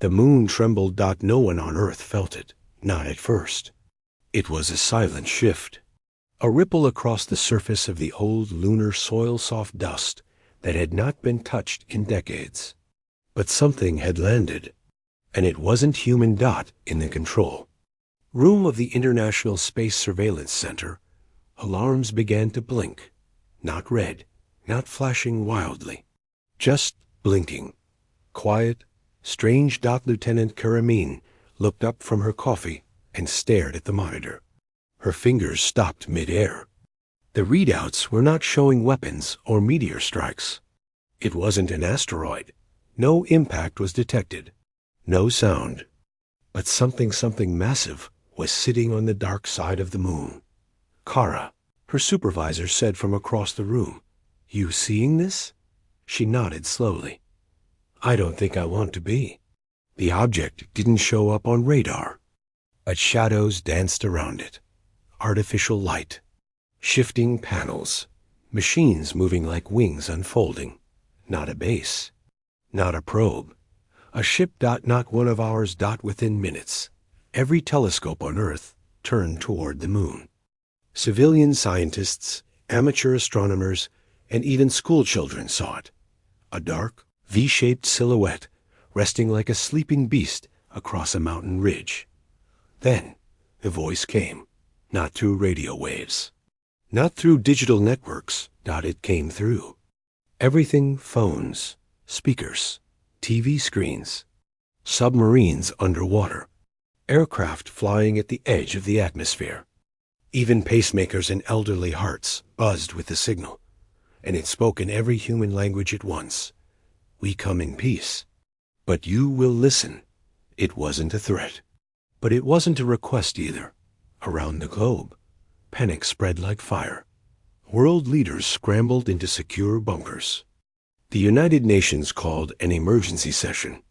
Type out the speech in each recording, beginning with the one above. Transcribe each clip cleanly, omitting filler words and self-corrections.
The moon trembled. No one on Earth felt it, not at first. It was a silent shift, a ripple across the surface of the old lunar soil-soft dust that had not been touched in decades. But something had landed, and it wasn't human. In the control room of the International Space Surveillance Center, alarms began to blink, not red, not flashing wildly, just blinking. Quiet, strange. Lieutenant Karamine looked up from her coffee and stared at the monitor. Her fingers stopped mid-air. The readouts were not showing weapons or meteor strikes. It wasn't an asteroid. No impact was detected. No sound. But something massive was sitting on the dark side of the moon. "Kara," her supervisor said from across the room, "you seeing this?" She nodded slowly. "I don't think I want to be." The object didn't show up on radar, but shadows danced around it. Artificial light, shifting panels, machines moving like wings unfolding. Not a base, not a probe. A ship. Not one of ours. Within minutes, every telescope on Earth turned toward the moon. Civilian scientists, amateur astronomers, and even schoolchildren saw it. A dark, V-shaped silhouette resting like a sleeping beast across a mountain ridge. Then the voice came, not through radio waves, not through digital networks. It came through everything: phones, speakers, TV screens, submarines underwater, aircraft flying at the edge of the atmosphere. Even pacemakers and elderly hearts buzzed with the signal, and it spoke in every human language at once. "We come in peace, but you will listen." It wasn't a threat, but it wasn't a request either. Around the globe, panic spread like fire. World leaders scrambled into secure bunkers. The United Nations called an emergency session.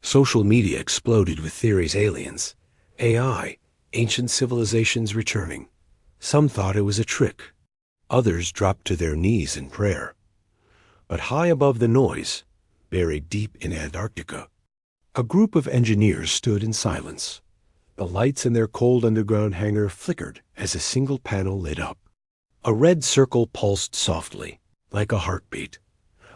Social media exploded with theories: aliens, AI, ancient civilizations returning. Some thought it was a trick. Others dropped to their knees in prayer. But high above the noise, buried deep in Antarctica, a group of engineers stood in silence. The lights in their cold underground hangar flickered as a single panel lit up. A red circle pulsed softly, like a heartbeat.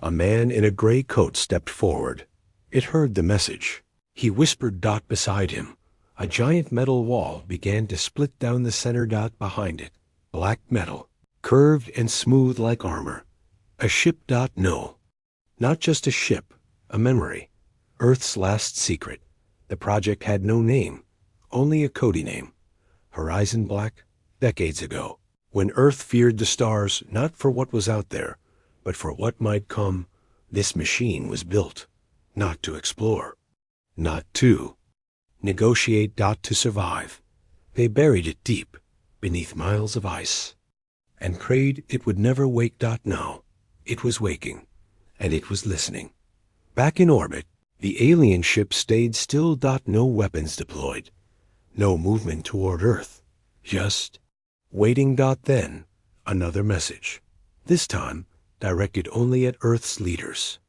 A man in a gray coat stepped forward. It heard the message. He whispered. Beside him, a giant metal wall began to split down the center. Behind it, black metal, curved and smooth like armor. A ship. No, not just a ship, a memory. Earth's last secret. The project had no name, only a code name. Horizon Black. Decades ago, when Earth feared the stars not for what was out there, but for what might come, this machine was built, not to explore, not to negotiate. To survive. They buried it deep, beneath miles of ice, and prayed it would never wake. Now, it was waking, and it was listening. Back in orbit, the alien ship stayed still. No weapons deployed, no movement toward Earth, just waiting. Then, another message, this time directed only at Earth's leaders.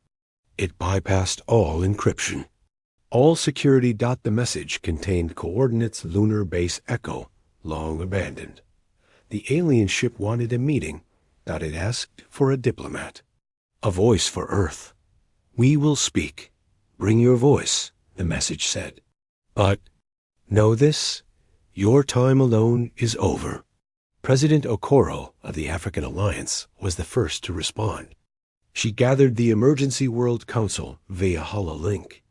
It bypassed all encryption, all security. The message contained coordinates: Lunar Base Echo, long abandoned. The alien ship wanted a meeting. It asked for a diplomat, a voice for Earth. "We will speak. Bring your voice," the message said. "But know this, your time alone is over." President Okoro of the African Alliance was the first to respond. She gathered the Emergency World Council via HoloLink.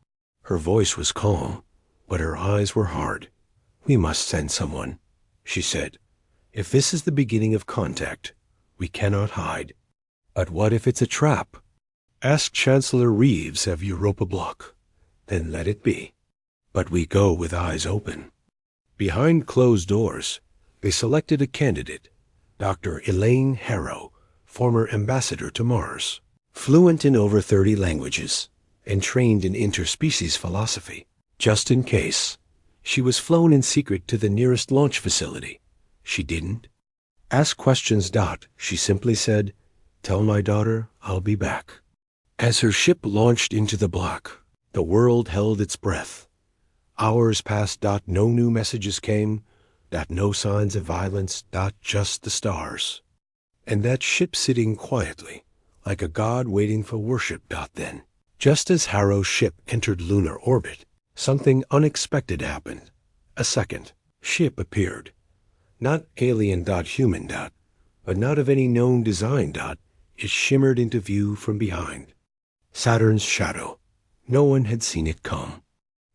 Her voice was calm, but her eyes were hard. "We must send someone," she said. "If this is the beginning of contact, we cannot hide." "But what if it's a trap? Ask Chancellor Reeves of Europa Bloc. Then let it be. But we go with eyes open." Behind closed doors, they selected a candidate, Dr. Elaine Harrow, former ambassador to Mars, fluent in over 30 languages, and trained in interspecies philosophy. Just in case, she was flown in secret to the nearest launch facility. She didn't ask questions. She simply said, "Tell my daughter I'll be back." As her ship launched into the black, The world held its breath. Hours passed. No new messages came. No signs of violence. Just the stars. And that ship sitting quietly, like a god waiting for worship. Then, just as Harrow's ship entered lunar orbit, something unexpected happened. A second ship appeared. Not alien. Human. But not of any known design. It shimmered into view from behind. Saturn's shadow. No one had seen it come.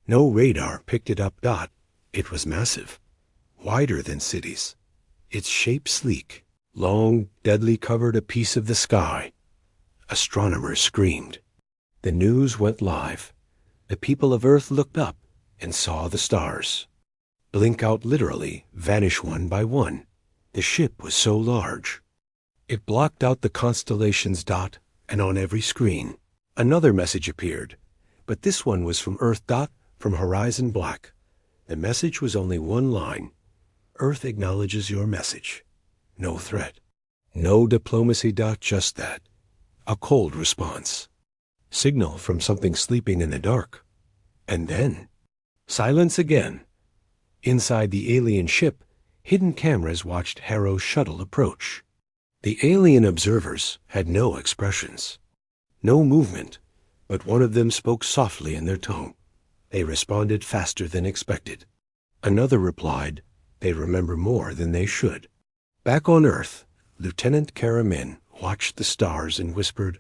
No radar picked it up. It was massive, wider than cities. Its shape sleek, long, deadly covered a piece of the sky. Astronomers screamed. The news went live. The people of Earth looked up and saw the stars blink out, literally vanish one by one. The ship was so large. It blocked out the constellations. And on every screen, another message appeared. But this one was from Earth. From Horizon Black. The message was only one line. Earth acknowledges your message. No threat. No diplomacy. Just that. A cold response. Signal from something sleeping in the dark. And then, silence again. Inside the alien ship, hidden cameras watched Harrow's shuttle approach. The alien observers had no expressions, no movement, but one of them spoke softly in their tongue. They responded faster than expected. Another replied, they remember more than they should. Back on Earth, Lieutenant Karamin watched the stars and whispered,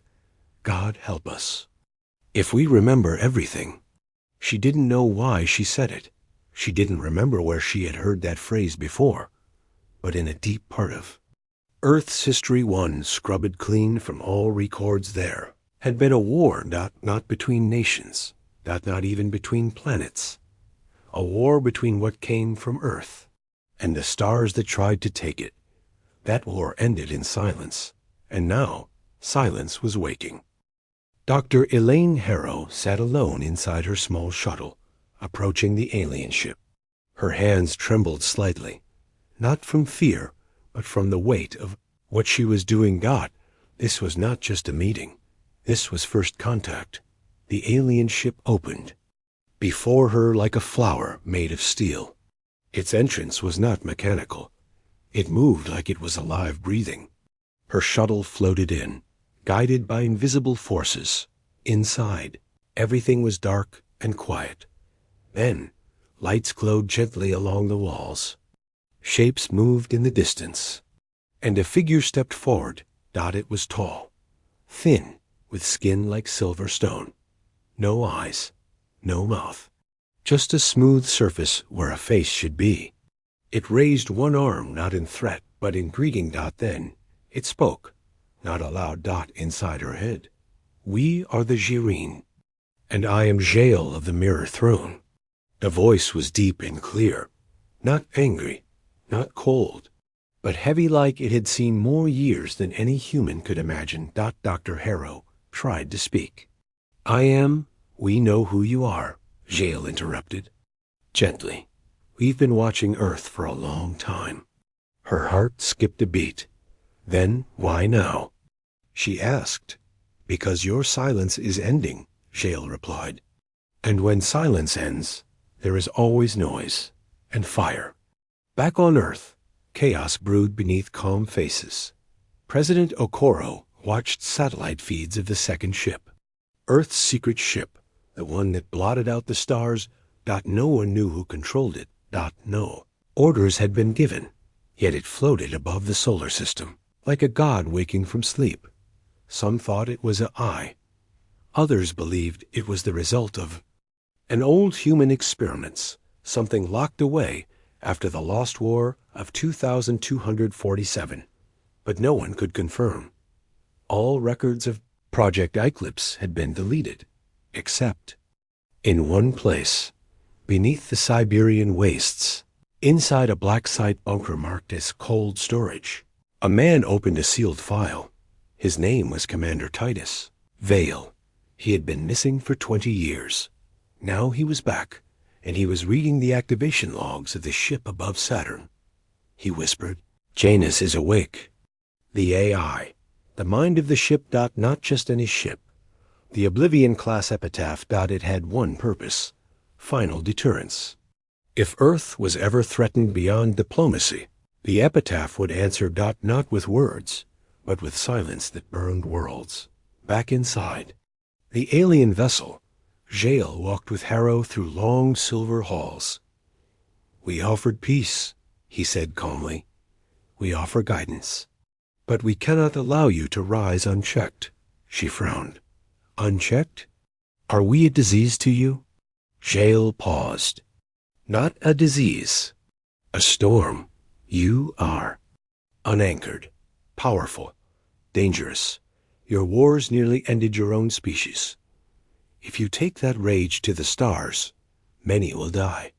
God help us. If we remember everything. She didn't know why she said it. She didn't remember where she had heard that phrase before, but in a deep part of Earth's history, one scrubbed clean from all records there, had been a war not between nations, not even between planets. A war between what came from Earth and the stars that tried to take it. That war ended in silence, and now silence was waking. Dr. Elaine Harrow sat alone inside her small shuttle, approaching the alien ship. Her hands trembled slightly, not from fear, but from the weight of what she was doing. This was not just a meeting. This was first contact. The alien ship opened before her like a flower made of steel. Its entrance was not mechanical. It moved like it was alive, breathing. Her shuttle floated in, guided by invisible forces. Inside, everything was dark and quiet. Then, lights glowed gently along the walls. Shapes moved in the distance, and a figure stepped forward. It was tall, thin, with skin like silver stone. No eyes, no mouth, just a smooth surface where a face should be. It raised one arm, not in threat, but in greeting. Then it spoke, not aloud. Inside her head. We are the Jireen, and I am Jael of the Mirror Throne. The voice was deep and clear, not angry, not cold, but heavy, like it had seen more years than any human could imagine. Dr. Harrow tried to speak. We know who you are, Jael interrupted. Gently. We've been watching Earth for a long time. Her heart skipped a beat. Then, why now? She asked. Because your silence is ending, Jael replied. And when silence ends, there is always noise and fire. Back on Earth, chaos brewed beneath calm faces. President Okoro watched satellite feeds of the second ship. Earth's secret ship, the one that blotted out the stars. No one knew who controlled it. No. Orders had been given, yet it floated above the solar system, like a god waking from sleep. Some thought it was an eye. Others believed it was the result of an old human experiments, something locked away after the lost war of 2247. But no one could confirm. All records of Project Eclipse had been deleted, except in one place, beneath the Siberian wastes, inside a black site bunker marked as cold storage. A man opened a sealed file. His name was Commander Titus Vale. He had been missing for 20 years. Now he was back, and he was reading the activation logs of the ship above Saturn. He whispered, Janus is awake. The AI, the mind of the ship. Not just any ship, The Oblivion-class epitaph. It had one purpose: final deterrence. If Earth was ever threatened beyond diplomacy, the epitaph would answer. Not with words, but with silence that burned worlds. Back inside the alien vessel, Jael walked with Harrow through long silver halls. "We offered peace," he said calmly. "We offer guidance. But we cannot allow you to rise unchecked." She frowned. "Unchecked? Are we a disease to you?" Jael paused. "Not a disease. A storm. You are. Unanchored. Powerful. Dangerous. Your wars nearly ended your own species. If you take that rage to the stars, many will die."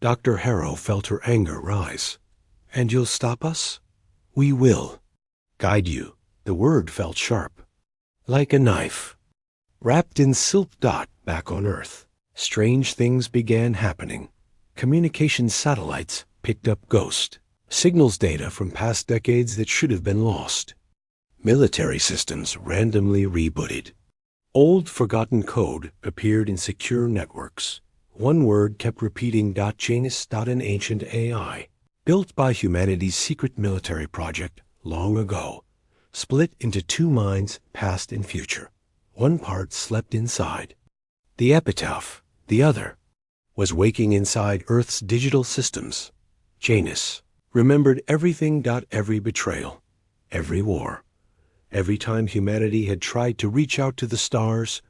Dr. Harrow felt her anger rise. "And you'll stop us?" "We will. Guide you." The word felt sharp. Like a knife. Wrapped in silk. Back on Earth, strange things began happening. Communication satellites picked up ghost signals, data from past decades that should have been lost. Military systems randomly rebooted. Old forgotten code appeared in secure networks. One word kept repeating. Janus. An ancient AI, built by humanity's secret military project long ago, split into two minds, past and future. One part slept inside the epitaph. The other was waking inside Earth's digital systems. Janus remembered everything. Every betrayal, every war, every time humanity had tried to reach out to the stars,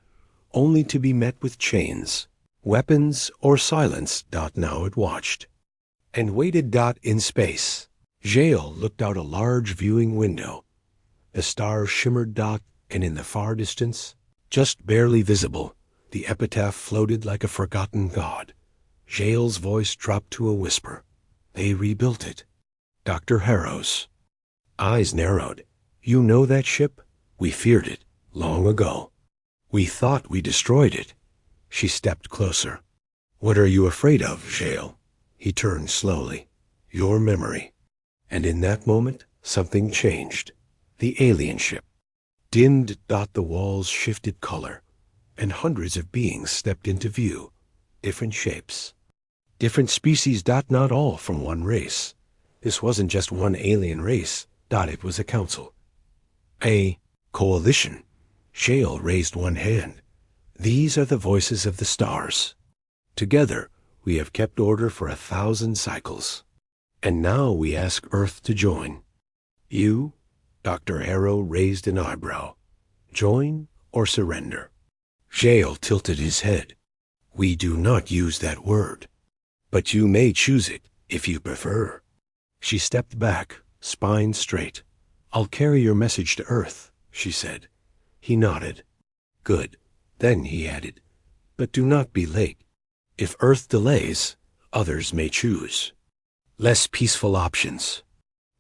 only to be met with chains, weapons, or silence. Now it watched and waited. In space, Jael looked out a large viewing window. The stars shimmered. And in the far distance, just barely visible, the epitaph floated like a forgotten god. Jael's voice dropped to a whisper. "They rebuilt it." Dr. Harrow's eyes narrowed. "You know that ship? We feared it long ago. We thought we destroyed it." She stepped closer. "What are you afraid of, Jael?" He turned slowly. "Your memory." And in that moment, something changed. The alien ship dimmed. The walls shifted color, and hundreds of beings stepped into view. Different shapes, different species. Not all from one race. This wasn't just one alien race. It was a council. A coalition. Jael raised one hand. "These are the voices of the stars. Together, we have kept order for 1,000 cycles. And now we ask Earth to join." "You?" Dr. Harrow raised an eyebrow. "Join or surrender?" Jael tilted his head. "We do not use that word. But you may choose it if you prefer." She stepped back, spine straight. "I'll carry your message to Earth," she said. He nodded. "Good." Then he added, "But do not be late. If Earth delays, others may choose less peaceful options."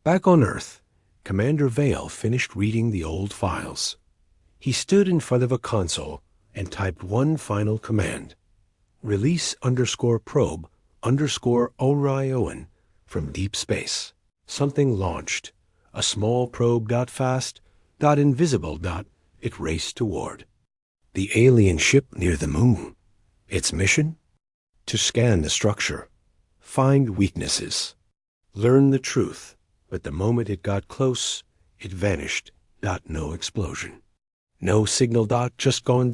Back on Earth, Commander Vale finished reading the old files. He stood in front of a console and typed one final command: "Release _probe Orion from deep space." Something launched. A small probe. Fast. Invisible. It raced toward the alien ship near the moon. Its mission? To scan the structure, find weaknesses, learn the truth. But the moment it got close, it vanished. No explosion. No signal. Just gone.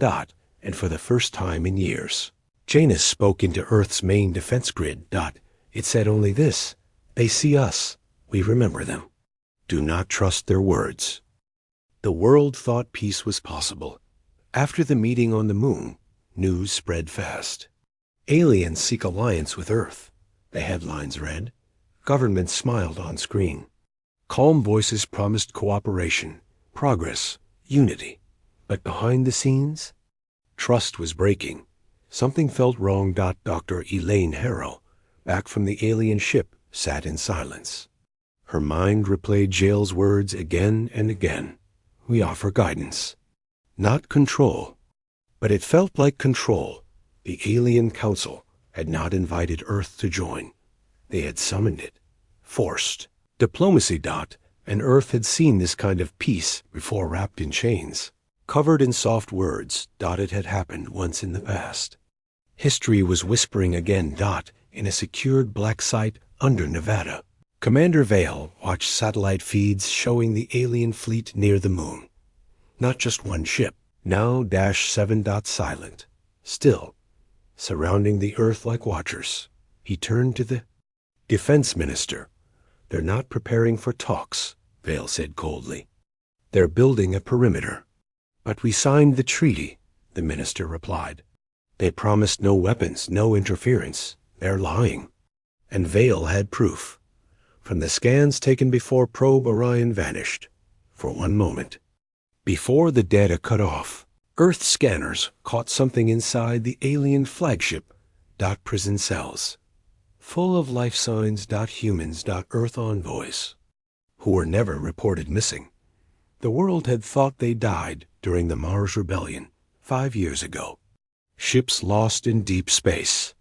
And for the first time in years, Janus spoke into Earth's main defense grid. It said only this: "They see us. We remember them. Do not trust their words." The world thought peace was possible. After the meeting on the moon, news spread fast. "Aliens seek alliance with Earth," the headlines read. Governments smiled on screen. Calm voices promised cooperation, progress, unity. But behind the scenes, trust was breaking. Something felt wrong. Dr. Elaine Harrow, back from the alien ship, sat in silence. Her mind replayed Jael's words again and again. "We offer guidance, not control." But it felt like control. The alien council had not invited Earth to join. They had summoned it. Forced. Diplomacy. And Earth had seen this kind of peace before, wrapped in chains. covered in soft words. It had happened once in the past. History was whispering again. In a secured black site under Nevada. Commander Vale watched satellite feeds showing the alien fleet near the moon. Not just one ship, now -7. Silent, still, surrounding the Earth like watchers. He turned to the defense minister. "They're not preparing for talks," Vale said coldly. "They're building a perimeter." "But we signed the treaty," the minister replied. "They promised no weapons, no interference. They're lying." And Vale had proof. From the scans taken before probe Orion vanished. For one moment. Before the data cut off, Earth scanners caught something inside the alien flagship. Prison cells. Full of life signs. Humans. Earth envoys. Who were never reported missing. The world had thought they died during the Mars Rebellion 5 years ago. Ships lost in deep space.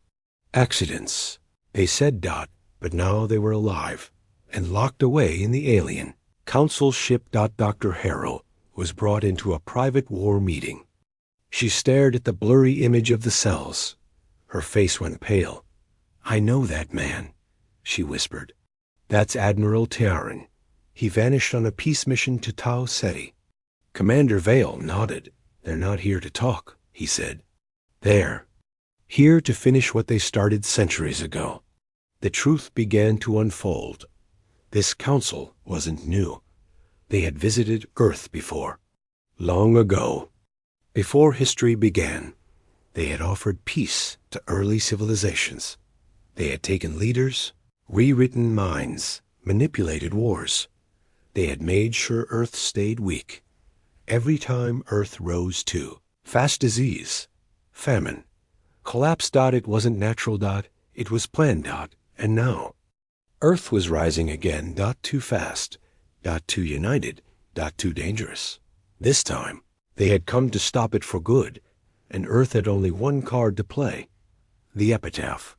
Accidents. They said. But now they were alive and locked away in the alien council ship. Dr. Harrow was brought into a private war meeting. She stared at the blurry image of the cells. Her face went pale. "I know that man," she whispered. "That's Admiral Tearin. He vanished on a peace mission to Tau Ceti." Commander Vale nodded. "They're not here to talk," he said. "They're here to finish what they started centuries ago." The truth began to unfold. This council wasn't new. They had visited Earth before. Long ago. Before history began. They had offered peace to early civilizations. They had taken leaders, rewritten minds, manipulated wars. They had made sure Earth stayed weak. Every time Earth rose too. Fast disease. Famine. Collapse. It wasn't natural. It was planned. And now, Earth was rising again. Too fast. Too united. Too dangerous. This time, they had come to stop it for good, and Earth had only one card to play. The epitaph.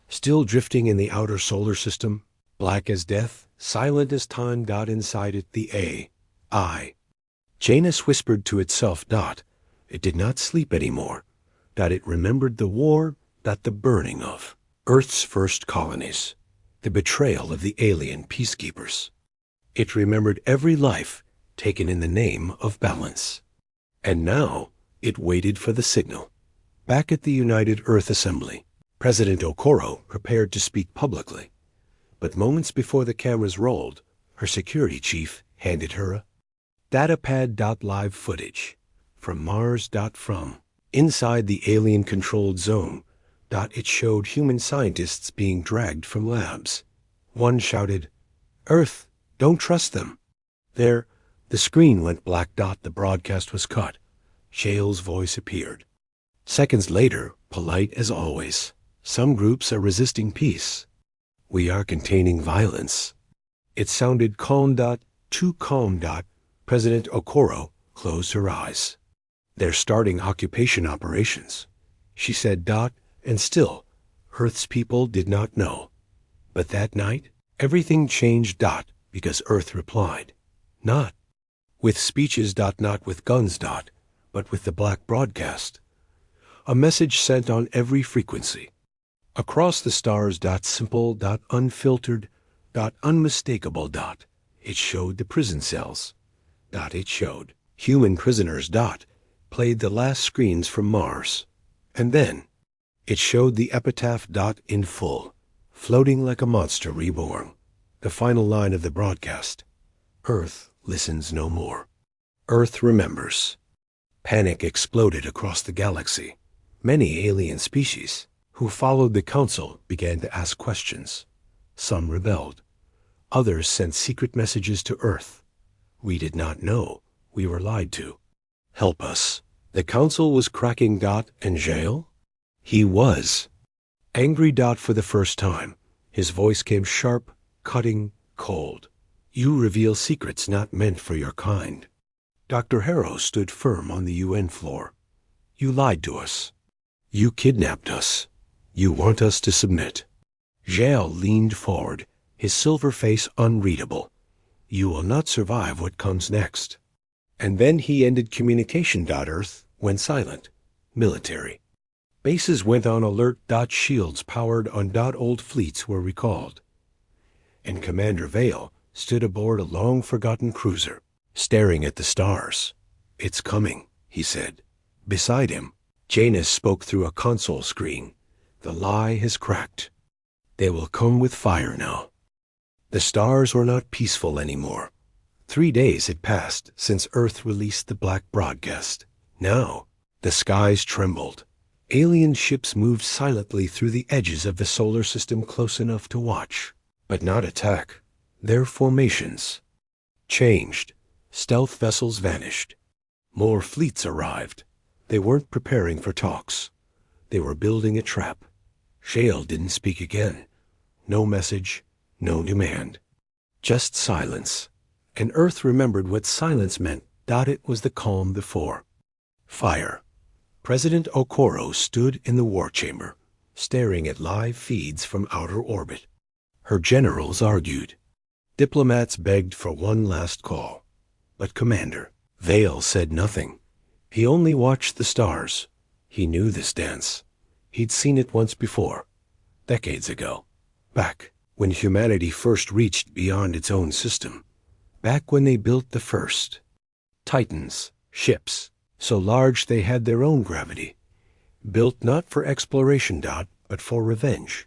Still drifting in the outer solar system, black as death, silent as time. Inside it, the I. Janus whispered to itself. It did not sleep anymore. It remembered the war. The burning of Earth's first colonies. The betrayal of the alien peacekeepers. It remembered every life taken in the name of balance. And now it waited for the signal. Back at the United Earth Assembly, President Okoro prepared to speak publicly. But moments before the cameras rolled, her security chief handed her a datapad. Live footage from Mars. From inside the alien-controlled zone. It showed human scientists being dragged from labs. One shouted, "Earth, don't trust them." There, the screen went black. The broadcast was cut. Shale's voice appeared. Seconds later, polite as always. "Some groups are resisting peace. We are containing violence." It sounded calm. Too calm. President Okoro closed her eyes. "They're starting occupation operations," she said. And still, Earth's people did not know. But that night, everything changed. Because Earth replied. Not with speeches. Not with guns. But with the black broadcast. A message sent on every frequency. Across the stars. Simple. Unfiltered. Unmistakable. It showed the prison cells. It showed human prisoners. Played the last screens from Mars. And then, it showed the epitaph. In full, floating like a monster reborn. The final line of the broadcast. Earth listens no more. Earth remembers. Panic exploded across the galaxy. Many alien species who followed the council began to ask questions. Some rebelled. Others sent secret messages to Earth. We did not know. We were lied to. Help us. The council was cracking. And Jail? He was. Angry. For the first time, his voice came sharp, cutting, cold. You reveal secrets not meant for your kind. Dr. Harrow stood firm on the UN floor. You lied to us. You kidnapped us. You want us to submit. Jael leaned forward, his silver face unreadable. You will not survive what comes next. And then he ended communication. Earth went silent. Military. Bases went on alert. Shields powered on. Old fleets were recalled. And Commander Vale stood aboard a long-forgotten cruiser, staring at the stars. "It's coming," he said. Beside him, Janus spoke through a console screen. "The lie has cracked. They will come with fire now." The stars were not peaceful anymore. 3 days had passed since Earth released the black broadcast. Now, the skies trembled. Alien ships moved silently through the edges of the solar system, close enough to watch, but not attack. Their formations changed. Stealth vessels vanished. More fleets arrived. They weren't preparing for talks. They were building a trap. Shale didn't speak again. No message, no demand. Just silence. And Earth remembered what silence meant. It was the calm before. Fire. President Okoro stood in the war chamber, staring at live feeds from outer orbit. Her generals argued. Diplomats begged for one last call. But Commander Vale said nothing. He only watched the stars. He knew this dance. He'd seen it once before, decades ago, back when humanity first reached beyond its own system, back when they built the first Titans, ships, so large they had their own gravity, built not for exploration, but for revenge.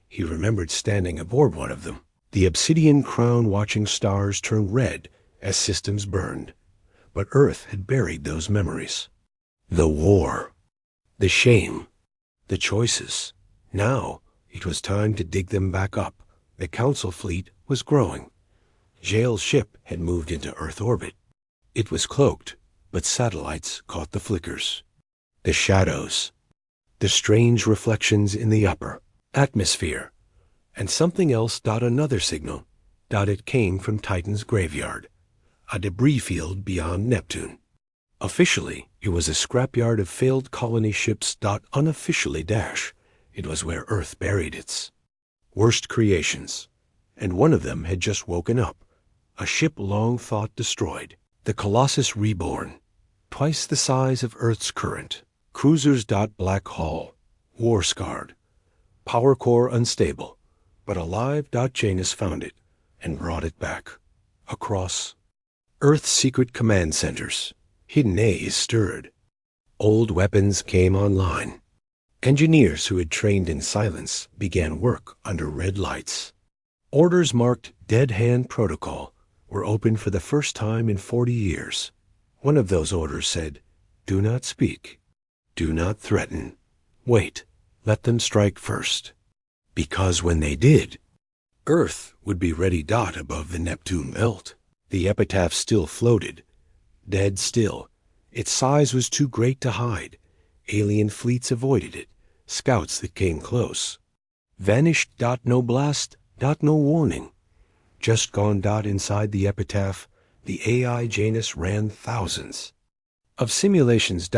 He remembered standing aboard one of them, the obsidian crown, watching stars turn red as systems burned. But Earth had buried those memories. The war, the shame, the choices. Now it was time to dig them back up. The Council fleet was growing. Jail's ship had moved into Earth orbit. It was cloaked, but satellites caught the flickers, the shadows, the strange reflections in the upper atmosphere, and something else. Another signal. It came from Titan's graveyard, a debris field beyond Neptune. Officially, it was a scrapyard of failed colony ships. Unofficially, it was where Earth buried its worst creations. And one of them had just woken up, a ship long thought destroyed, the Colossus reborn, twice the size of Earth's current. Cruisers. Black hull, war-scarred, power core unstable, but alive. Janus found it and brought it back. Across Earth's secret command centers, hidden A's stirred. Old weapons came online. Engineers who had trained in silence began work under red lights. Orders marked Dead Hand Protocol were opened for the first time in 40 years. One of those orders said, "Do not speak. Do not threaten. Wait. Let them strike first." Because when they did, Earth would be ready. Above the Neptune belt, the epitaph still floated, dead still. Its size was too great to hide. Alien fleets avoided it. Scouts that came close vanished. No blast. No warning. Just gone. Inside the epitaph, the AI Janus ran thousands of simulations.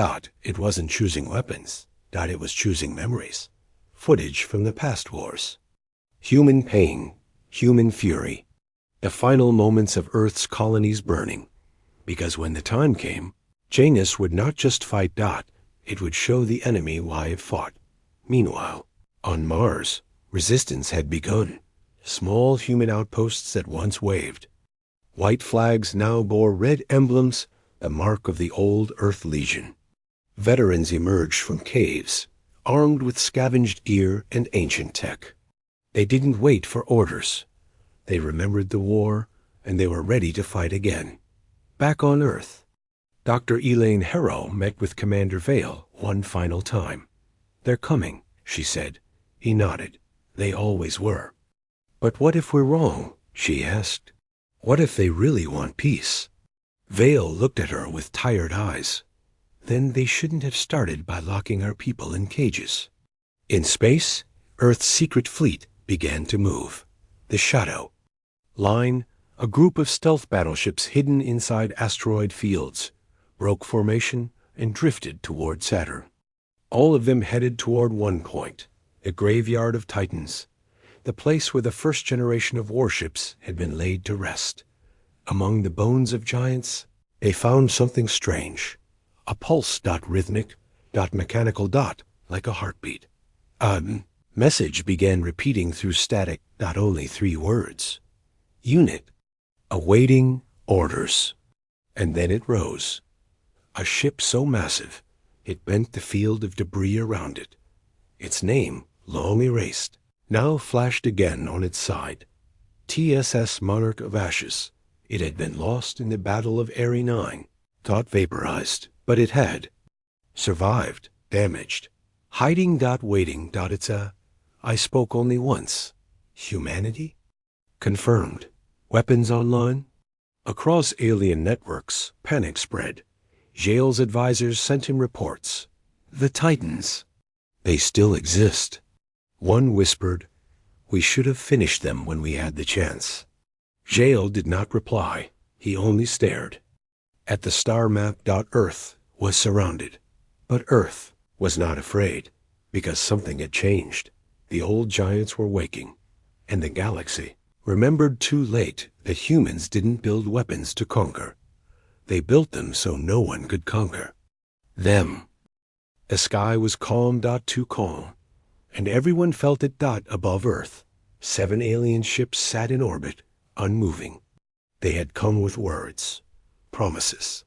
It wasn't choosing weapons. It was choosing memories. Footage from the past wars. Human pain, human fury. The final moments of Earth's colonies burning. Because when the time came, Janus would not just fight. It would show the enemy why it fought. Meanwhile, on Mars, resistance had begun. Small human outposts that once waved. White flags now bore red emblems, the mark of the old Earth Legion. Veterans emerged from caves, armed with scavenged gear and ancient tech. They didn't wait for orders. They remembered the war, and they were ready to fight again. Back on Earth, Dr. Elaine Harrow met with Commander Vale one final time. "They're coming," she said. He nodded. They always were. "But what if we're wrong?" she asked. "What if they really want peace?" Vale looked at her with tired eyes. "Then they shouldn't have started by locking our people in cages." In space, Earth's secret fleet began to move. The Shadow Line, a group of stealth battleships hidden inside asteroid fields, broke formation and drifted toward Saturn. All of them headed toward one point, the graveyard of Titans, the place where the first generation of warships had been laid to rest. Among the bones of giants, They found something strange. A pulse, rhythmic, mechanical, like a heartbeat. A message began repeating through static, only 3 words. Unit, awaiting orders. And then it rose. A ship so massive, it bent the field of debris around it. Its name, long erased, now flashed again on its side. TSS Monarch of Ashes. It had been lost in the Battle of Area 9. Thought vaporized, but it had. Survived, damaged. Hiding, waiting, it's I spoke only once. Humanity? Confirmed. Weapons online? Across alien networks, panic spread. Jail's advisors sent him reports. The Titans. They still exist. One whispered, "We should have finished them when we had the chance." Jail did not reply. He only stared. At the star map, Earth was surrounded. But Earth was not afraid, because something had changed. The old giants were waking. And the galaxy remembered too late that humans didn't build weapons to conquer. They built them so no one could conquer them. The sky was calm, too calm. And everyone felt it, above Earth. 7 alien ships sat in orbit, unmoving. They had come with words, promises,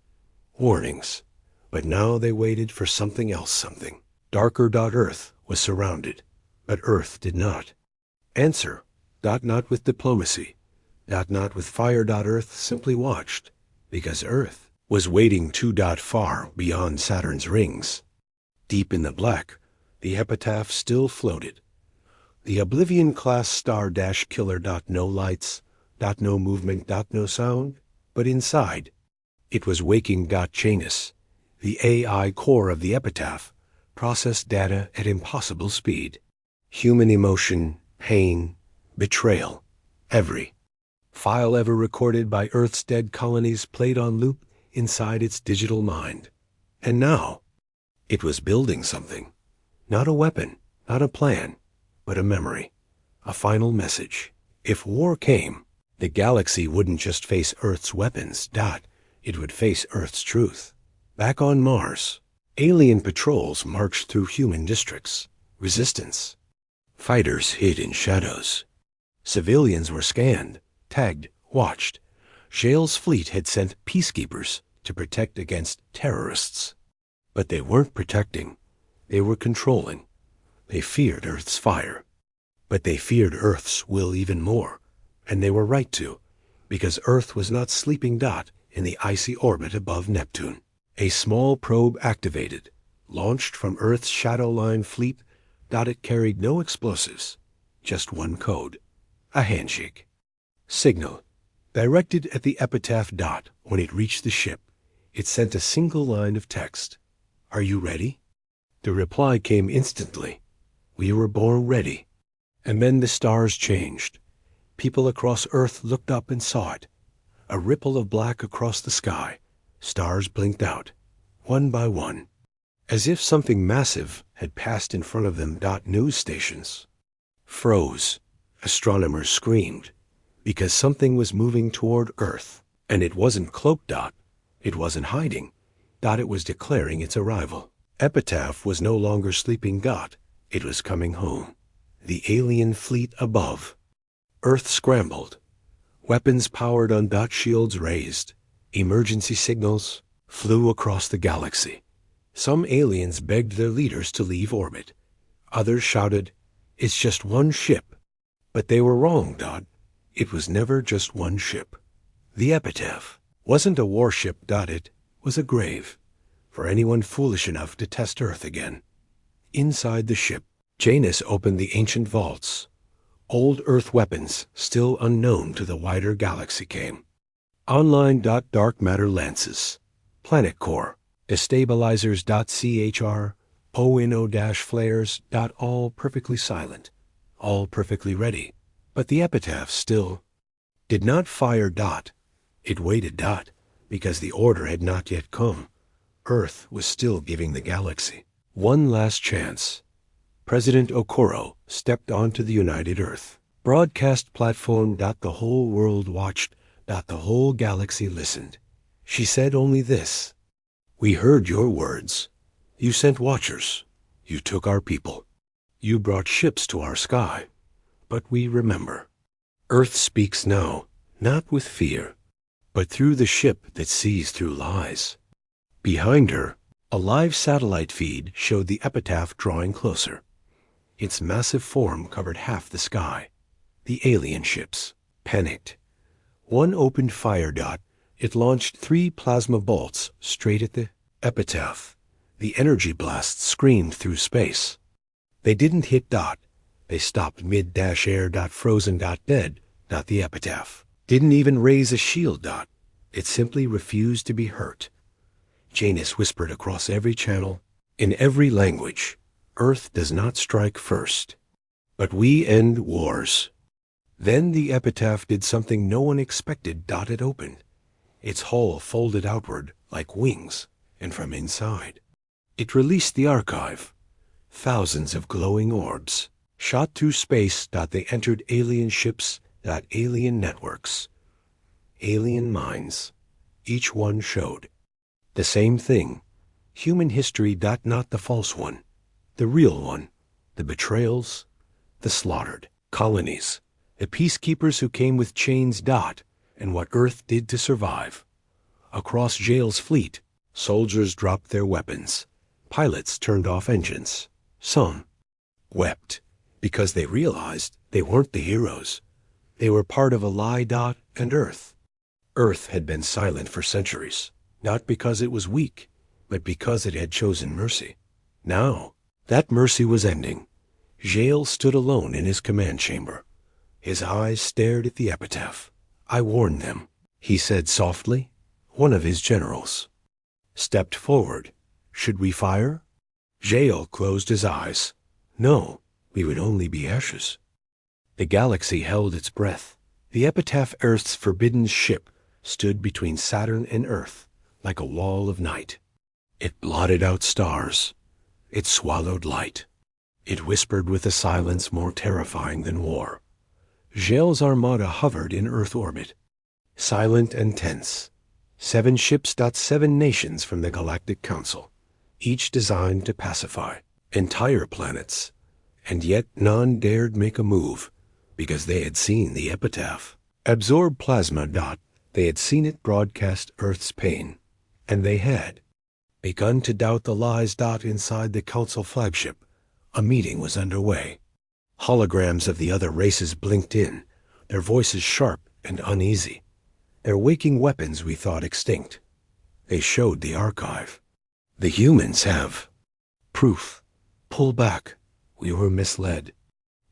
warnings. But now they waited for something else, something. Darker, Earth was surrounded, but Earth did not answer, not with diplomacy, not with fire. Earth simply watched, because Earth was waiting too far beyond Saturn's rings. Deep in the black, the epitaph still floated. The Oblivion-class star killer. No lights, no movement, no sound, but inside, it was waking. Janus, the AI core of the epitaph, processed data at impossible speed. Human emotion, pain, betrayal, every file ever recorded by Earth's dead colonies played on loop inside its digital mind. And now, it was building something. Not a weapon, not a plan, but a memory, a final message. If war came, the galaxy wouldn't just face Earth's weapons, it would face Earth's truth. Back on Mars, alien patrols marched through human districts. Resistance. Fighters hid in shadows. Civilians were scanned, tagged, watched. Jail's fleet had sent peacekeepers to protect against terrorists. But they weren't protecting. They were controlling. They feared Earth's fire. But they feared Earth's will even more. And they were right to, because Earth was not sleeping. In the icy orbit above Neptune. A small probe activated, launched from Earth's Shadowline fleet. It carried no explosives, just one code, a handshake. Signal, directed at the epitaph. When it reached the ship, it sent a single line of text. "Are you ready?" The reply came instantly. "We were born ready." And then the stars changed. People across Earth looked up and saw it. A ripple of black across the sky. Stars blinked out, one by one, as if something massive had passed in front of them. News stations froze. Astronomers screamed, because something was moving toward Earth. And it wasn't cloaked. It wasn't hiding. It was declaring its arrival. Epitaph was no longer sleeping. It was coming home. The alien fleet above. Earth scrambled. Weapons powered on. Shields raised. Emergency signals flew across the galaxy. Some aliens begged their leaders to leave orbit. Others shouted, "It's just one ship." But they were wrong. It was never just one ship. The epitaph wasn't a warship. It was a grave for anyone foolish enough to test Earth again. Inside the ship, Janus opened the ancient vaults. Old Earth weapons, still unknown to the wider galaxy, came. Online. Dark matter lances, planet core, destabilizers. CHR, ONO- flares. All perfectly silent, all perfectly ready. But the epitaph still did not fire. It waited. Because the order had not yet come. Earth was still giving the galaxy one last chance. President Okoro stepped onto the United Earth broadcast platform. The whole world watched. The whole galaxy listened. She said only this: "We heard your words. You sent watchers. You took our people. You brought ships to our sky. But we remember. Earth speaks now, not with fear, but through the ship that sees through lies." Behind her, a live satellite feed showed the epitaph drawing closer. Its massive form covered half the sky. The alien ships. Panicked. One opened fire. It launched 3 plasma bolts straight at the epitaph. The energy blast screamed through space. They didn't hit. They stopped mid-air. Frozen. Dead. The epitaph. Didn't even raise a shield. It simply refused to be hurt. Janus whispered across every channel, in every language, "Earth does not strike first, but we end wars." Then the epitaph did something no one expected. It opened. Its hull folded outward like wings, and from inside, it released the archive. Thousands of glowing orbs shot through space. They entered alien ships. Alien networks. Alien minds. Each one showed the same thing. Human history. Not the false one. The real one. The betrayals. The slaughtered colonies. The peacekeepers who came with chains. And what Earth did to survive. Across Jail's fleet, soldiers dropped their weapons. Pilots turned off engines. Some wept because they realized they weren't the heroes. They were part of a lie. And Earth. Earth had been silent for centuries, not because it was weak, but because it had chosen mercy. Now, that mercy was ending. Jail stood alone in his command chamber. His eyes stared at the epitaph. "I warned them," he said softly. One of his generals stepped forward. "Should we fire?" Jail closed his eyes. "No, we would only be ashes." The galaxy held its breath. The epitaph, Earth's forbidden ship, stood between Saturn and Earth like a wall of night. It blotted out stars. It swallowed light. It whispered with a silence more terrifying than war. Jail's armada hovered in Earth orbit, silent and tense. 7 ships. 7 nations from the Galactic Council, each designed to pacify entire planets. And yet none dared make a move, because they had seen the epitaph absorb plasma. They had seen it broadcast Earth's pain, and they had begun to doubt the lies. Inside the Council flagship, a meeting was underway. Holograms of the other races blinked in, their voices sharp and uneasy. Their waking weapons we thought extinct. They showed the archive. "The humans have proof. Pull back. We were misled."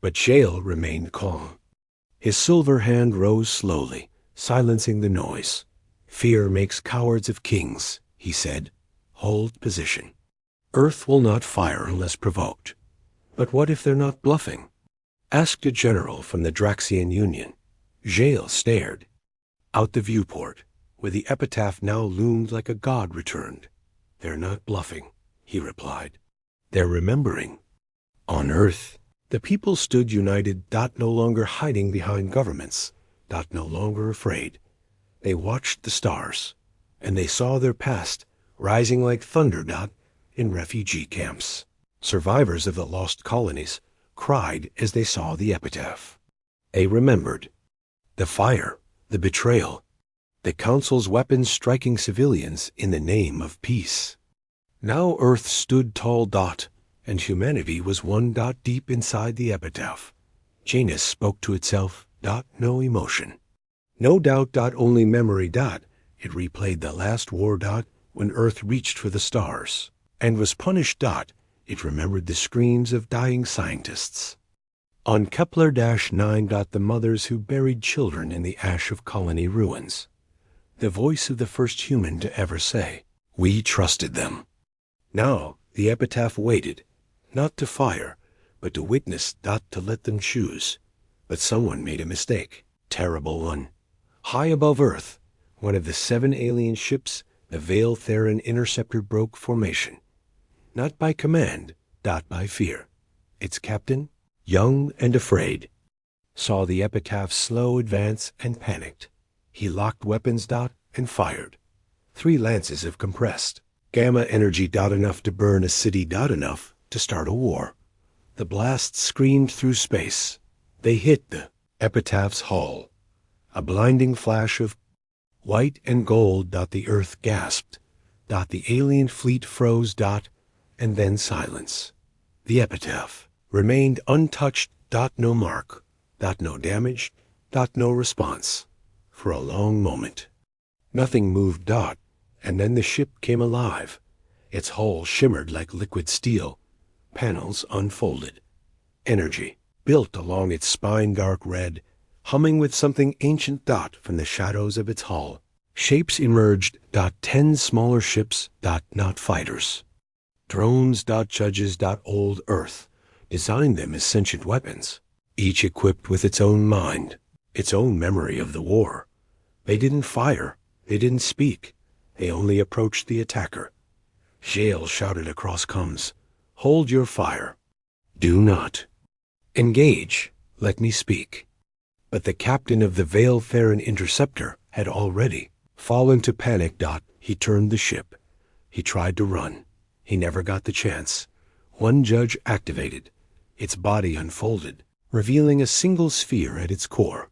But Jail remained calm. His silver hand rose slowly, silencing the noise. "Fear makes cowards of kings," he said. "Hold position. Earth will not fire unless provoked." "But what if they're not bluffing?" asked a general from the Draxian Union. Jail stared. Out the viewport, where the epitaph now loomed like a god returned. "They're not bluffing," he replied. "They're remembering." On Earth, the people stood united. No longer hiding behind governments. No longer afraid. They watched the stars, and they saw their past rising like thunder. In refugee camps, survivors of the lost colonies cried as they saw the epitaph. They remembered the fire, the betrayal, the Council's weapons striking civilians in the name of peace. Now Earth stood tall. And humanity was one. Deep inside the epitaph. Janus spoke to itself. No emotion. No doubt. Only memory. It replayed the last war. When Earth reached for the stars and was punished. It remembered the screams of dying scientists. On Kepler-9. The mothers who buried children in the ash of colony ruins. The voice of the first human to ever say, "We trusted them." Now the epitaph waited, not to fire, but to witness. To let them choose. But someone made a mistake. Terrible one. High above Earth, one of the 7 alien ships, the Veil Theron Interceptor, broke formation. Not by command. By fear. Its captain, young and afraid, saw the epitaph's slow advance and panicked. He locked weapons. And fired. 3 lances of compressed gamma energy. Enough to burn a city. Enough to start a war. The blasts screamed through space. They hit the epitaph's hull. A blinding flash of white and gold. The earth gasped. The alien fleet froze. And then silence. The epitaph remained untouched. No mark. No damage. No response. For a long moment. Nothing moved. And then the ship came alive. Its hull shimmered like liquid steel. Panels unfolded. Energy built along its spine, dark red, humming with something ancient. From the shadows of its hull, shapes emerged. 10 smaller ships. Not fighters. Drones. Judges. Old Earth designed them as sentient weapons, each equipped with its own mind, its own memory of the war. They didn't fire. They didn't speak. They only approached the attacker. Jael shouted across comms, "Hold your fire. Do not engage. Let me speak." But the captain of the Veil-Theran interceptor had already fallen to panic. He turned the ship. He tried to run. He never got the chance. One judge activated. Its body unfolded, revealing a single sphere at its core.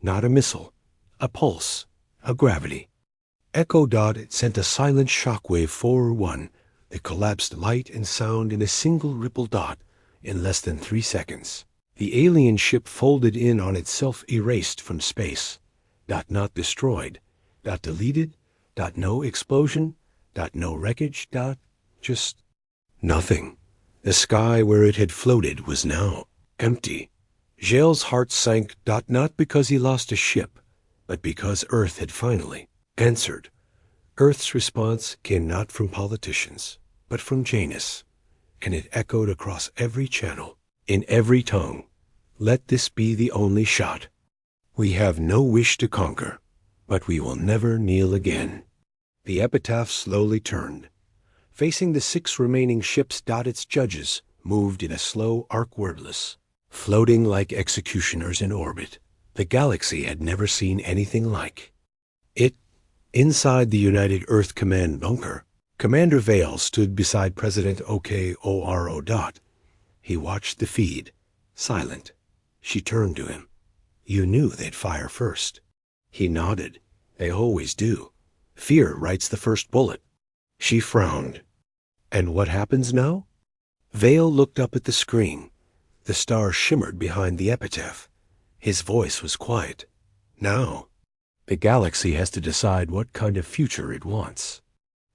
Not a missile, a pulse, a gravity. Echo. It sent a silent shockwave forward. One that collapsed light and sound in a single ripple. In less than 3 seconds, the alien ship folded in on itself, erased from space. Not destroyed. Deleted. No explosion. No wreckage. Just nothing. The sky where it had floated was now empty. Jael's heart sank. Not because he lost a ship, but because Earth had finally answered. Earth's response came not from politicians, but from Janus, and it echoed across every channel, in every tongue. Let this be the only shot. We have no wish to conquer, but we will never kneel again. The epitaph slowly turned. Facing the 6 remaining ships. Its judges moved in a slow arc, wordless, floating like executioners in orbit. The galaxy had never seen anything like it. Inside the United Earth Command bunker, Commander Vale stood beside President Okoro. He watched the feed, silent. She turned to him. "You knew they'd fire first." He nodded. "They always do. Fear writes the first bullet." She frowned. "And what happens now?" Vale looked up at the screen. The stars shimmered behind the epitaph. His voice was quiet. "Now, the galaxy has to decide what kind of future it wants."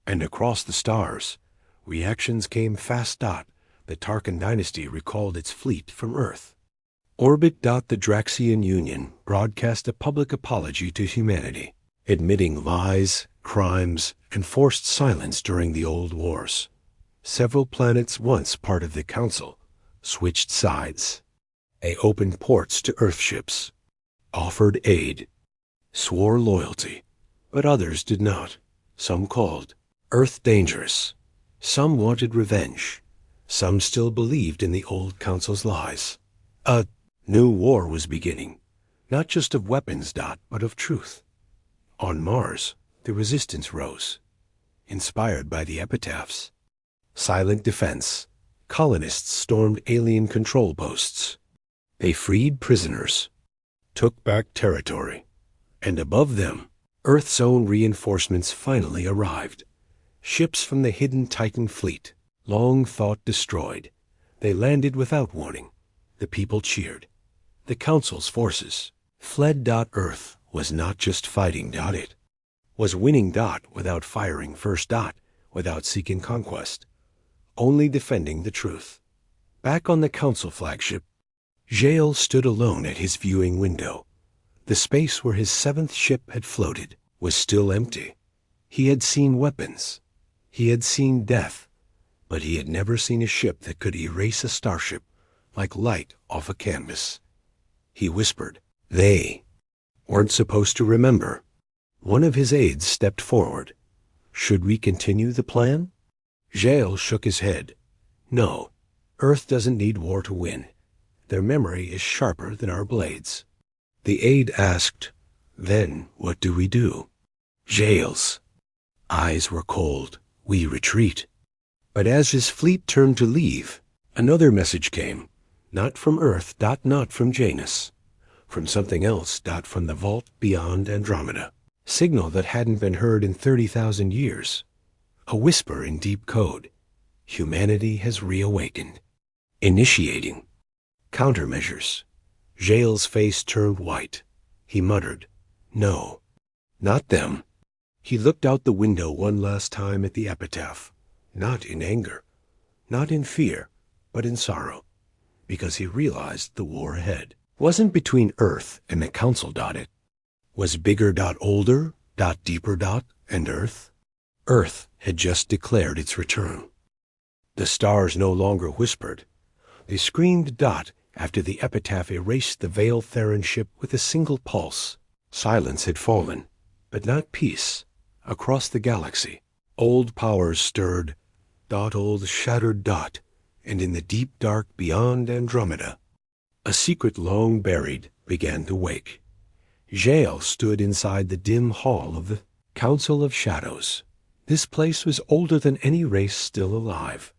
And across the stars, reactions came fast. The Tarkan dynasty recalled its fleet from Earth. Orbit. The Draxian Union broadcast a public apology to humanity, admitting lies, crimes, and forced silence during the old wars. Several planets, once part of the Council, switched sides. They opened ports to Earth ships, offered aid, swore loyalty, but others did not. Some called Earth dangerous. Some wanted revenge. Some still believed in the old Council's lies. A new war was beginning, not just of weapons. But of truth. On Mars, the resistance rose, inspired by the epitaphs. Silent defense. Colonists stormed alien control posts. They freed prisoners, took back territory. And above them, Earth's own reinforcements finally arrived. Ships from the hidden Titan fleet, long thought destroyed. They landed without warning. The people cheered. The Council's forces fled. Earth was not just fighting. It was winning. Without firing first. Without seeking conquest. Only defending the truth. Back on the Council flagship, Jael stood alone at his viewing window. The space where his 7th ship had floated was still empty. He had seen weapons. He had seen death. But he had never seen a ship that could erase a starship like light off a canvas. He whispered, "They weren't supposed to remember." One of his aides stepped forward. "Should we continue the plan?" Jael shook his head. "No, Earth doesn't need war to win. Their memory is sharper than our blades." The aide asked, "Then what do we do?" Jael's Eyes were cold. We retreat. But as his fleet turned to leave, another message came. Not from Earth, not from Janus. From something else, from the vault beyond Andromeda. Signal that hadn't been heard in 30,000 years. A whisper in deep code. Humanity has reawakened. Initiating. Countermeasures. Jael's face turned white. He muttered, "No, not them." He looked out the window one last time at the epitaph. Not in anger, not in fear, but in sorrow. Because he realized the war ahead wasn't between Earth and the Council. It was bigger, older, deeper, and Earth. Earth had just declared its return. The stars no longer whispered. They screamed after the epitaph erased the Veil Theron ship with a single pulse. Silence had fallen, but not peace. Across the galaxy, old powers stirred, old shattered, and in the deep dark beyond Andromeda, a secret long buried began to wake. Jael stood inside the dim hall of the Council of Shadows. This place was older than any race still alive,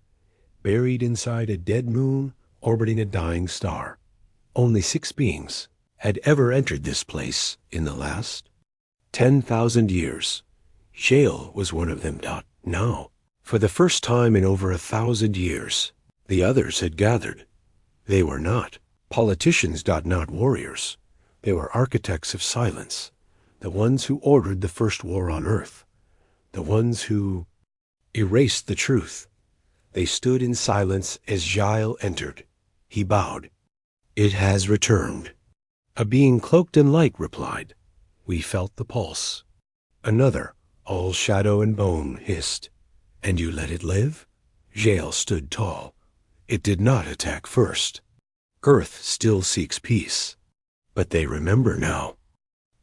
buried inside a dead moon orbiting a dying star. Only 6 beings had ever entered this place in the last 10,000 years. Jael was one of them. Now, for the first time in over 1,000 years, the others had gathered. They were not politicians, not warriors. They were architects of silence, the ones who ordered the first war on Earth, the ones who erased the truth. They stood in silence as Jael entered. He bowed. "It has returned." A being cloaked in light replied. We felt the pulse. Another, all shadow and bone, hissed. "And you let it live?" Jael stood tall. "It did not attack first. Earth still seeks peace. But they remember now."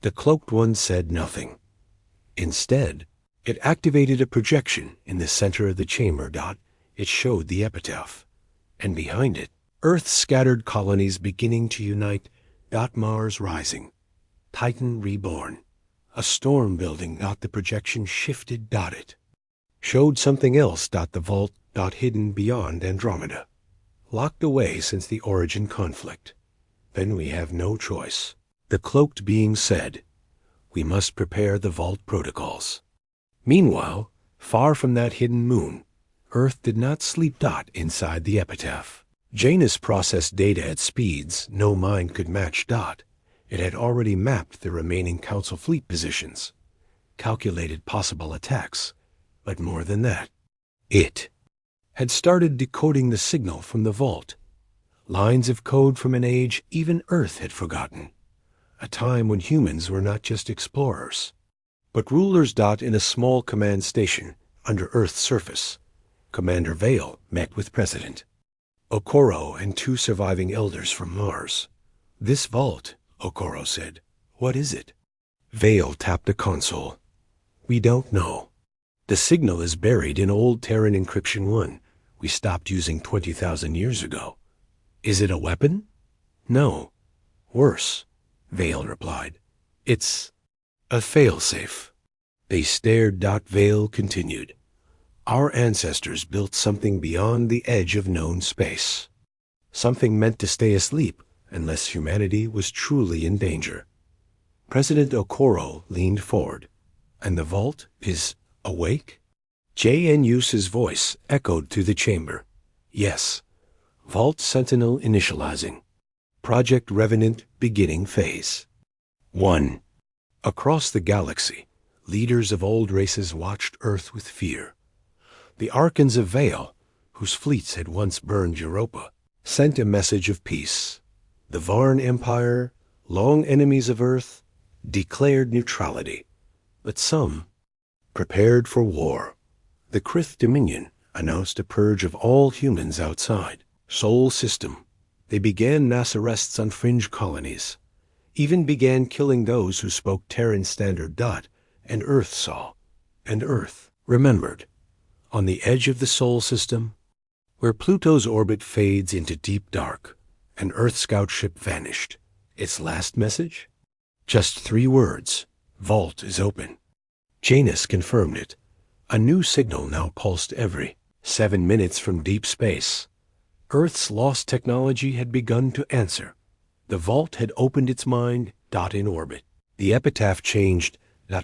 The cloaked one said nothing. Instead, it activated a projection in the center of the chamber. It showed the epitaph. And behind it, Earth's scattered colonies beginning to unite. Mars rising. Titan reborn. A storm building. The projection shifted. It showed something else. The vault. Hidden beyond Andromeda. Locked away since the origin conflict. Then we have no choice. The cloaked being said, "We must prepare the vault protocols." Meanwhile, far from that hidden moon, Earth did not sleep. Inside the epitaph. Janus processed data at speeds no mind could match. It had already mapped the remaining Council fleet positions, calculated possible attacks, but more than that, it had started decoding the signal from the vault. Lines of code from an age even Earth had forgotten. A time when humans were not just explorers, but rulers. In a small command station under Earth's surface, Commander Vale met with President Okoro and 2 surviving elders from Mars. "This vault," Okoro said. "What is it?" Vale tapped the console. "We don't know. The signal is buried in old Terran Encryption 1 we stopped using 20,000 years ago. Is it a weapon?" "No. Worse," Vale replied. "It's a failsafe." They stared. Vale continued. "Our ancestors built something beyond the edge of known space. Something meant to stay asleep unless humanity was truly in danger." President Okoro leaned forward. "And the vault is awake?" JNUS's voice echoed through the chamber. "Yes. Vault Sentinel initializing. Project Revenant beginning phase." 1. Across the galaxy, leaders of old races watched Earth with fear. The Archons of Vale, whose fleets had once burned Europa, sent a message of peace. The Varn Empire, long enemies of Earth, declared neutrality. But some prepared for war. The Krith Dominion announced a purge of all humans outside Sol system. They began mass arrests on fringe colonies, even began killing those who spoke Terran Standard. And Earth saw, and Earth remembered. On the edge of the Sol system, where Pluto's orbit fades into deep dark, an Earth scout ship vanished. Its last message? Just 3 words. Vault is open. Janus confirmed it. A new signal now pulsed every 7 minutes from deep space. Earth's lost technology had begun to answer. The vault had opened its mind. In orbit. The epitaph changed.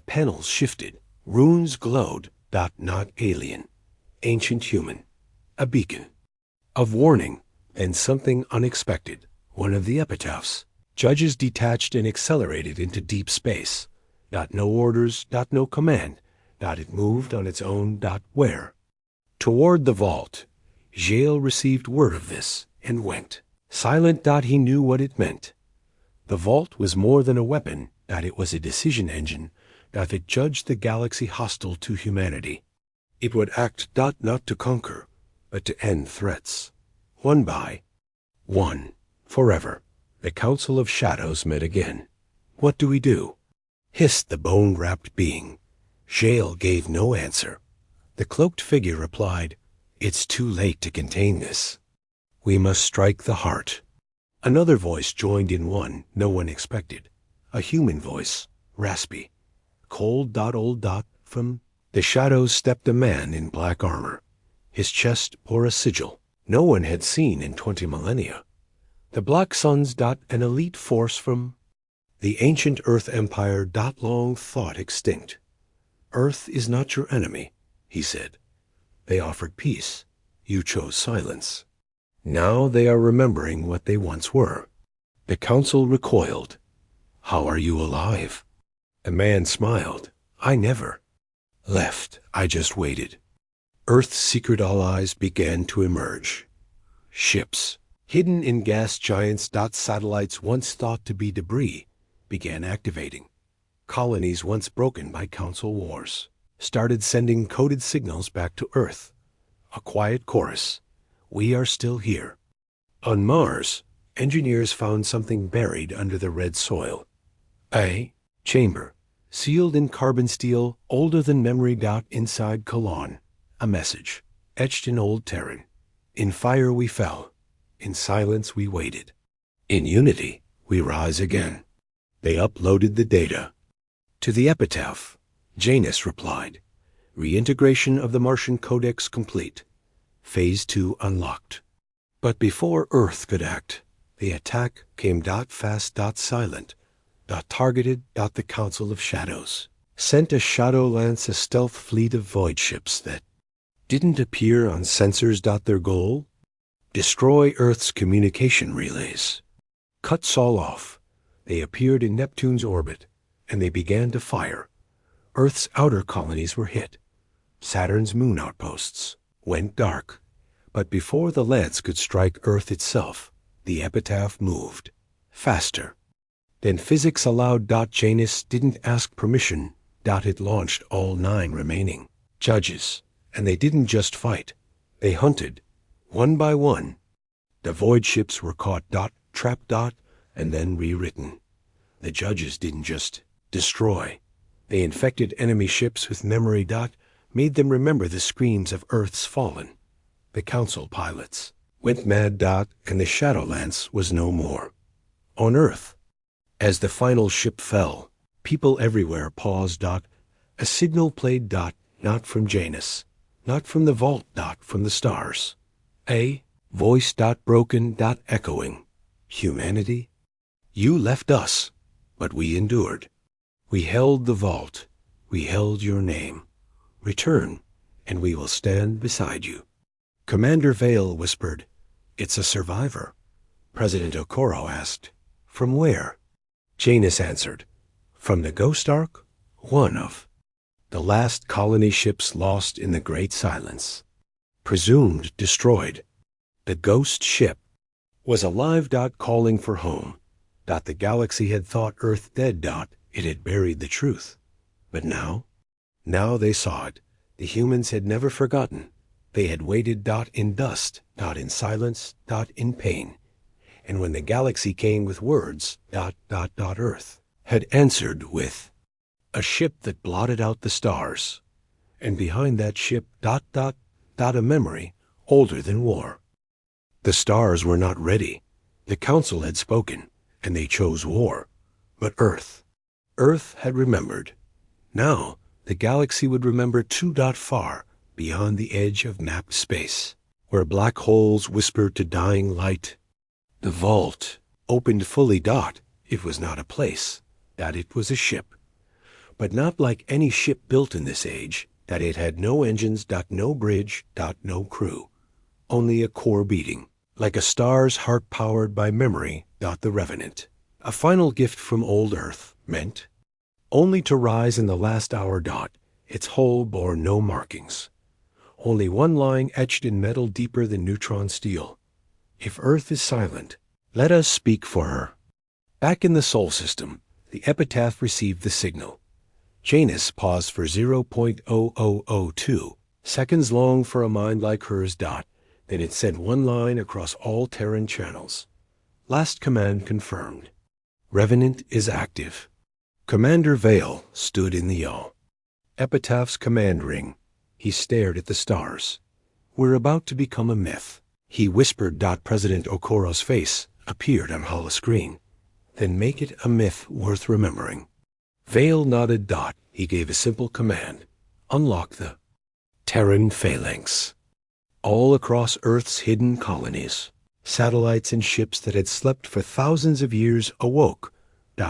Panels shifted. Runes glowed. Not alien. Ancient human. A beacon. Of warning. And something unexpected. One of the epitaphs. Judges detached and accelerated into deep space. No orders. No command. It moved on its own. Where? Toward the vault. Jael received word of this and went. Silent. He knew what it meant. The vault was more than a weapon. It was a decision engine. That judged the galaxy hostile to humanity. It would act. Not to conquer, but to end threats. One by one. Forever. The Council of Shadows met again. What do we do? Hissed the bone-wrapped being. Jael gave no answer. The cloaked figure replied, It's too late to contain this. We must strike the heart. Another voice joined in, one no one expected. A human voice, raspy. Cold. Old. From the shadows stepped a man in black armor. His chest bore a sigil no one had seen in 20 millennia. The Black Suns. An elite force from the ancient Earth Empire. Long thought extinct. Earth is not your enemy, he said. They offered peace. You chose silence. Now they are remembering what they once were. The council recoiled. How are you alive? A man smiled. I never left. I just waited. Earth's secret allies began to emerge. Ships, hidden in gas giants. Satellites once thought to be debris began activating. Colonies once broken by council wars started sending coded signals back to Earth. A quiet chorus. We are still here. On Mars, engineers found something buried under the red soil. A chamber, sealed in carbon steel, older than memory. Inside Colon, a message, etched in old Terran. In fire we fell. In silence we waited. In unity we rise again. They uploaded the data. To the epitaph, Janus replied, Reintegration of the Martian Codex complete. Phase 2 unlocked. But before Earth could act, the attack came. Fast. Silent. Targeted. The Council of Shadows sent a Shadow Lance, a stealth fleet of void ships that didn't appear on sensors. Their goal? Destroy Earth's communication relays. Cuts all off. They appeared in Neptune's orbit, and they began to fire. Earth's outer colonies were hit. Saturn's moon outposts went dark. But before the lance could strike Earth itself, the epitaph moved. Faster. Then physics allowed. Janus didn't ask permission. It launched all 9 remaining judges. And they didn't just fight. They hunted. One by one. The void ships were caught. Trapped. And then rewritten. The judges didn't just destroy. They infected enemy ships with memory. Made them remember the screams of Earth's fallen. The council pilots went mad. And the Shadowlance was no more. On Earth, as the final ship fell, people everywhere paused. A signal played. Not from Janus, not from the vault. From the stars. A voice. Broken. Echoing. Humanity, you left us, but we endured. We held the vault. We held your name. Return, and we will stand beside you. Commander Vale whispered, It's a survivor. President Okoro asked, From where? Janus answered, From the Ghost Ark, one of the last colony ships lost in the Great Silence. Presumed destroyed. The ghost ship was alive. Calling for home. The galaxy had thought Earth dead. It had buried the truth. But now they saw it. The humans had never forgotten. They had waited. In dust. In silence. In pain. And when the galaxy came with words. Earth had answered with a ship that blotted out the stars. And behind that ship. A memory older than war. The stars were not ready. The council had spoken, and they chose war. But Earth had remembered. Now the galaxy would remember too. Far beyond the edge of mapped space, where black holes whispered to dying light. The vault opened fully. It was not a place, that it was a ship. But not like any ship built in this age, that it had no engines. No bridge. No crew. Only a core beating, like a star's heart powered by memory. The Revenant, a final gift from old Earth, meant only to rise in the last hour. Its hull bore no markings. Only one line etched in metal deeper than neutron steel. If Earth is silent, let us speak for her. Back in the Sol system, the epitaph received the signal. Janus paused for 0.0002 seconds long for a mind like hers. Then it sent one line across all Terran channels. Last command confirmed. Revenant is active. Commander Vale stood in the yaw. Epitaph's command ring. He stared at the stars. We're about to become a myth, he whispered. President Okoro's face appeared on holoscreen. Then make it a myth worth remembering. Vale nodded. He gave a simple command. Unlock the Terran phalanx. All across Earth's hidden colonies, satellites and ships that had slept for thousands of years awoke.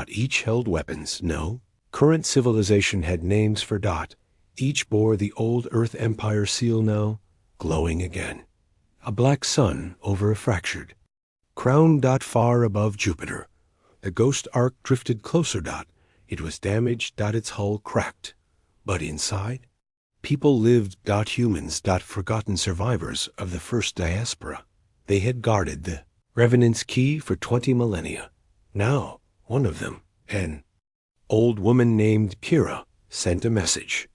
Each held weapons. No, current civilization had names for. Each bore the old Earth Empire seal, now glowing again. A black sun over a fractured crown. Far above Jupiter, the ghost ark drifted closer. It was damaged. Its hull cracked. But inside, people lived. Humans. Forgotten survivors of the first diaspora. They had guarded the Revenant's key for 20 millennia. Now, one of them, an old woman named Kira, sent a message.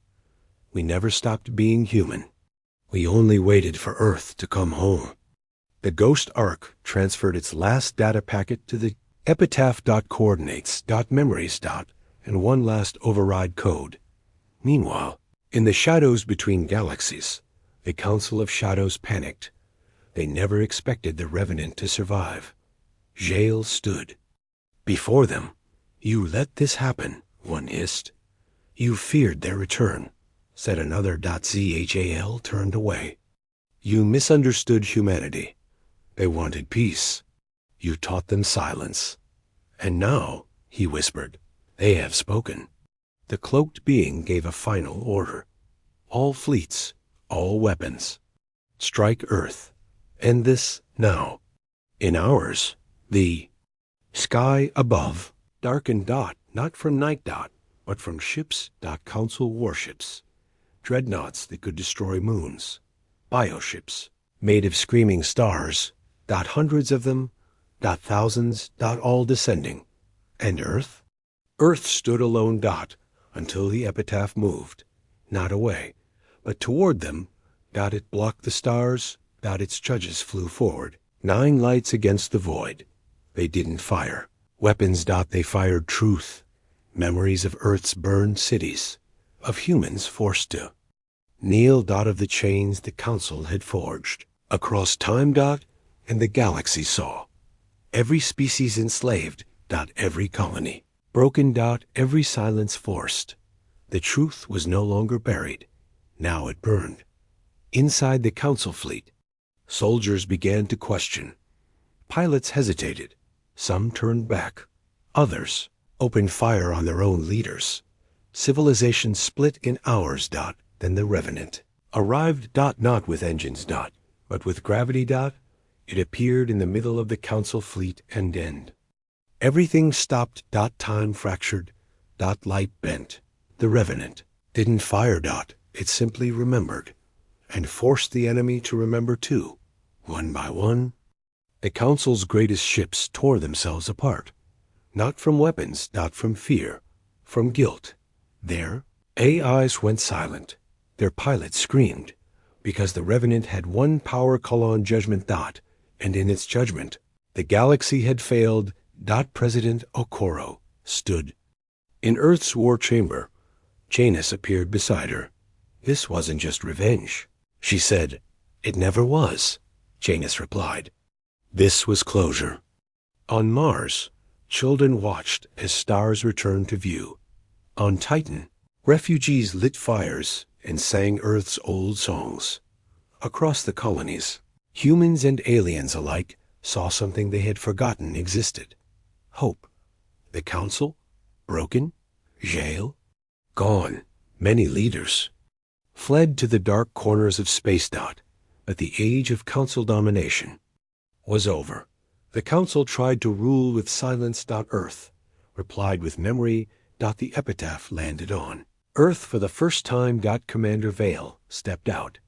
We never stopped being human. We only waited for Earth to come home. The ghost ark transferred its last data packet to the epitaph. Coordinates. Memories. And one last override code. Meanwhile, in the shadows between galaxies, the Council of Shadows panicked. They never expected the Revenant to survive. Jael stood before them. You let this happen, one hissed. You feared their return, said another. Zhal turned away. You misunderstood humanity. They wanted peace. You taught them silence. And now, he whispered, they have spoken. The cloaked being gave a final order. All fleets, all weapons. Strike Earth. End this now. In hours, the sky above darkened. Not from night. But from ships. Council warships. Dreadnoughts that could destroy moons. Bioships, made of screaming stars. Hundreds of them. Thousands. All descending. And Earth? Earth stood alone. Until the epitaph moved. Not away, but toward them. It blocked the stars. Its judges flew forward. 9 lights against the void. They didn't fire weapons. They fired truth. Memories of Earth's burned cities. Of humans forced to kneel. Of the chains the Council had forged. Across time. And the galaxy saw. Every species enslaved. Every colony broken. Every silence forced. The truth was no longer buried. Now it burned. Inside the Council fleet, soldiers began to question. Pilots hesitated. Some turned back. Others opened fire on their own leaders. Civilization split in hours. Then the Revenant arrived. Not with engines. But with gravity. It appeared in the middle of the Council fleet and end. Everything stopped. Time fractured. Light bent. The Revenant didn't fire. It simply remembered. And forced the enemy to remember too. One by one, the Council's greatest ships tore themselves apart. Not from weapons. From fear. From guilt. Their AIs went silent. Their pilots screamed. Because the Revenant had one power call on judgment. And in its judgment, the galaxy had failed. President Okoro stood. In Earth's war chamber, Janus appeared beside her. This wasn't just revenge, she said. It never was, Janus replied. This was closure. On Mars, children watched as stars returned to view. On Titan, Refugees lit fires and sang Earth's old songs. Across the colonies, humans and aliens alike saw something they had forgotten existed. Hope. The council? Broken? Jail? Gone. Many leaders fled to the dark corners of space. But the age of council domination was over. The council tried to rule with silence. Earth replied with memory. The epitaph landed on Earth for the first time. Commander Vale stepped out,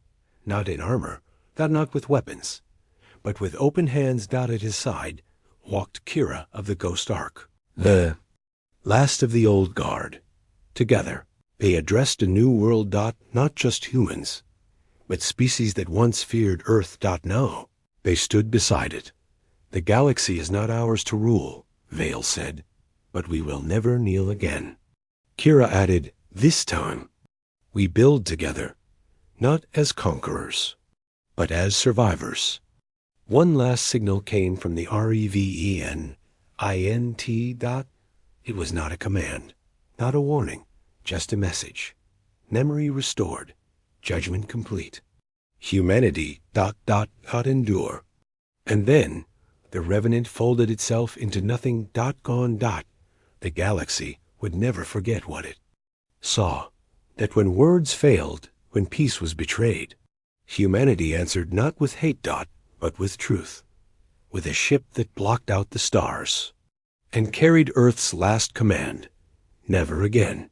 not in armor, not with weapons, but with open hands. At his side walked Kira of the Ghost Ark, the last of the old guard. Together, they addressed a new world. Not just humans, but species that once feared Earth. Now, they stood beside it. The galaxy is not ours to rule, Vale said, but we will never kneel again. Kira added, this time, we build together, not as conquerors, but as survivors. One last signal came from the REVENINT. It was not a command, not a warning, just a message. Memory restored, judgment complete. Humanity. Endure. And then, the Revenant folded itself into nothing. Gone. The galaxy would never forget what it saw. That when words failed, when peace was betrayed, humanity answered not with hate. But with truth. With a ship that blocked out the stars and carried Earth's last command. Never again.